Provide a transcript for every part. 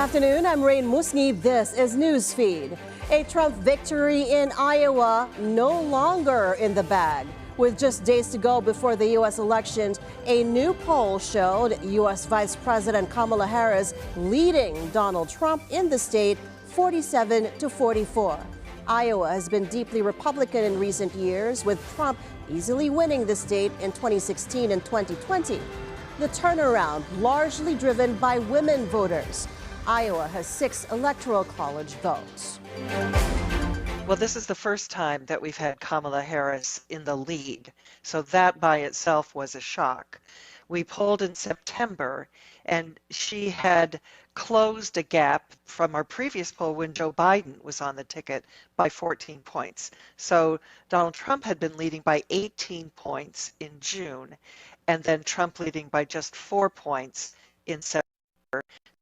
afternoon, I'm Raine Musñgi. This is Newsfeed. A Trump victory in Iowa no longer in the bag. With just days to go before the U.S. elections, a new poll showed U.S. Vice President Kamala Harris leading Donald Trump in the state 47-44. Iowa has been deeply Republican in recent years, with Trump easily winning the state in 2016 and 2020. The turnaround largely driven by women voters. Iowa has 6 electoral college votes. Well, this is the first time that we've had Kamala Harris in the lead, so that by itself was a shock. We polled in September, and she had closed a gap from our previous poll when Joe Biden was on the ticket by 14 points. So Donald Trump had been leading by 18 points in June, and then Trump leading by just 4 points in September.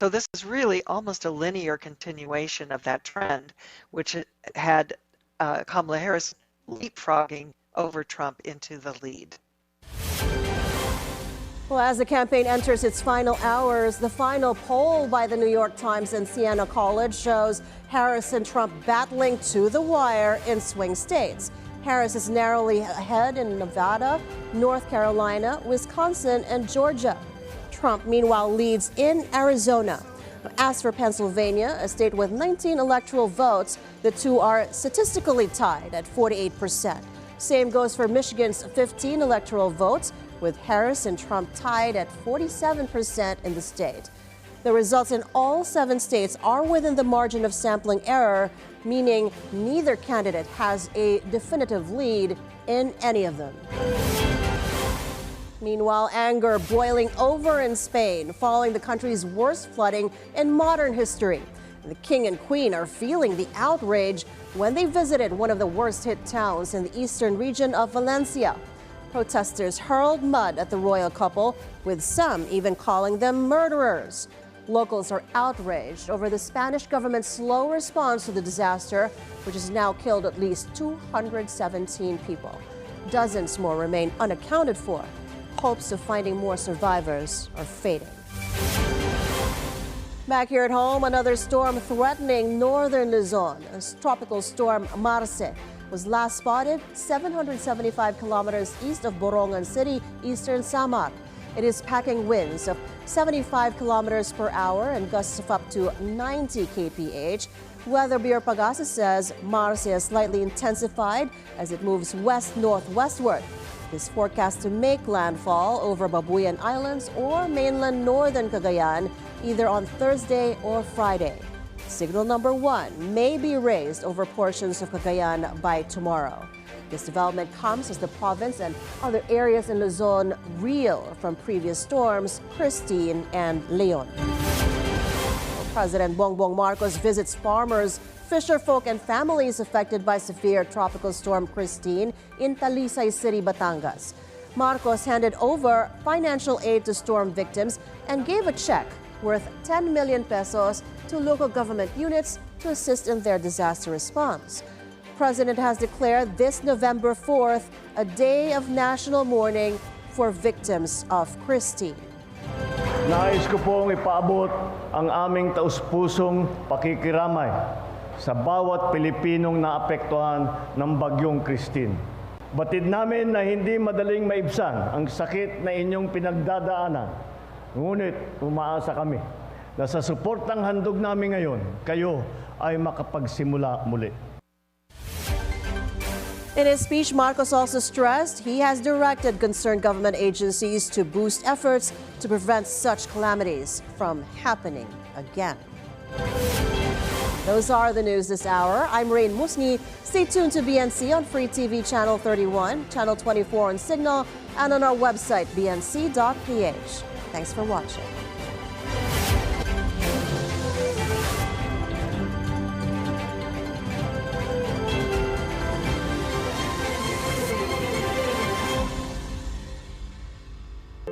So this is really almost a linear continuation of that trend, which had Kamala Harris leapfrogging over Trump into the lead. Well, as the campaign enters its final hours, the final poll by the New York Times and Siena College shows Harris and Trump battling to the wire in swing states. Harris is narrowly ahead in Nevada, North Carolina, Wisconsin, and Georgia. Trump, meanwhile, leads in Arizona. As for Pennsylvania, a state with 19 electoral votes, the two are statistically tied at 48%. Same goes for Michigan's 15 electoral votes, with Harris and Trump tied at 47% in the state. The results in all 7 states are within the margin of sampling error, meaning neither candidate has a definitive lead in any of them. Meanwhile, anger boiling over in Spain following the country's worst flooding in modern history. The king and queen are feeling the outrage when they visited one of the worst-hit towns in the eastern region of Valencia. Protesters hurled mud at the royal couple, with some even calling them murderers. Locals are outraged over the Spanish government's slow response to the disaster, which has now killed at least 217 people. Dozens more remain unaccounted for. Hopes of finding more survivors are fading. Back here at home, another storm threatening Northern Luzon. A tropical storm Marce was last spotted 775 kilometers east of Borongan City, eastern Samar. It is packing winds of 75 kilometers per hour and gusts of up to 90 kph. Weather Bureau Pagasa says Marce has slightly intensified as it moves west-northwestward. It is forecast to make landfall over Babuyan Islands or mainland northern Cagayan either on Thursday or Friday. Signal number 1 may be raised over portions of Cagayan by tomorrow. This development comes as the province and other areas in Luzon reel from previous storms, Christine and Leon. President Bongbong Marcos visits farmers, fisherfolk, and families affected by severe tropical storm Christine in Talisay City, Batangas. Marcos handed over financial aid to storm victims and gave a check worth 10 million pesos to local government units to assist in their disaster response. The President has declared this November 4th a day of national mourning for victims of Christine. Nais ko pong ipaabot ang aming taus-pusong pakikiramay sa bawat Pilipinong naapektuhan ng bagyong Christine. Batid namin na hindi madaling maibsan ang sakit na inyong pinagdadaanan. Ngunit umaasa kami na sa suportang handog namin ngayon, kayo ay makapagsimula muli. In his speech, Marcos also stressed he has directed concerned government agencies to boost efforts to prevent such calamities from happening again. Those are the news this hour. I'm Raine Musñgi. Stay tuned to BNC on Free TV Channel 31, Channel 24 on Cignal, and on our website, bnc.ph. Thanks for watching.